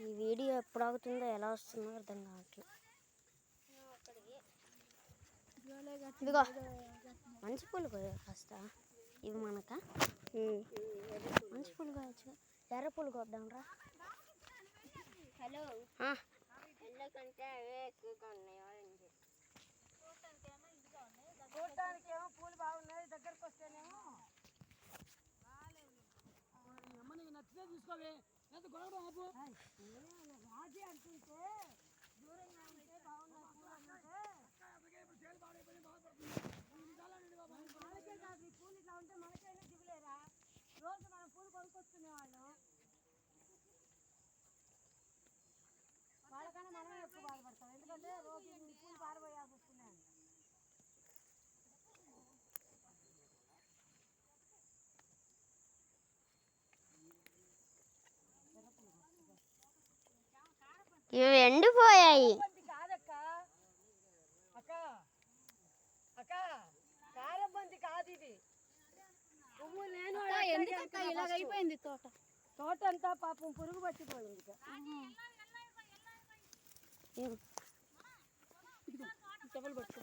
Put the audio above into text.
ఈ వీడియో ఎప్పుడు అవుతుందో ఎలా వస్తుందో అర్థం కావట్లేదు. ఇదిగో మంచి పూలు కాస్త ఇవి మనక మంచి పూలు కావచ్చు. ఎర్ర పూలు కొద్దాం రా. హలో ఎందుకంటే అవే ఎక్కువగా ఉన్నాయి. ఆరెంజ్ చూడటానికేమో పూలు బాగున్నాయి, దగ్గరకు వస్తేనేమో అమ్మని నచ్చితే తీసుకోవే. లేదా గొడవ ఆపు రాజీ అంటుంటే దూరంగా ఉంటే బాగున్నాయి పూలు అంటే వాళ్ళకే కాదు. ఈ పూలు ఇట్లా ఉంటే మనకైనా దిగులేరా. రోజు మనం పూలు కొనుక్కొచ్చుకునే వాళ్ళం. వాళ్ళకన్నా మనమే ఎక్కువ బాధపడతాం. ఎందుకంటే రోజు పూలు పారిపోయాల్సి వస్తున్నాయి. ఇవి ఎండిపోయాయి. కాదక్క అక్క అక్క కారబంతి కాదు ఇది. పువ్వు నేను ఇలాగైపోయింది తోట అంతా పాపం పురుగు పట్టిపోయింది. చెప్పలు పట్టుకో.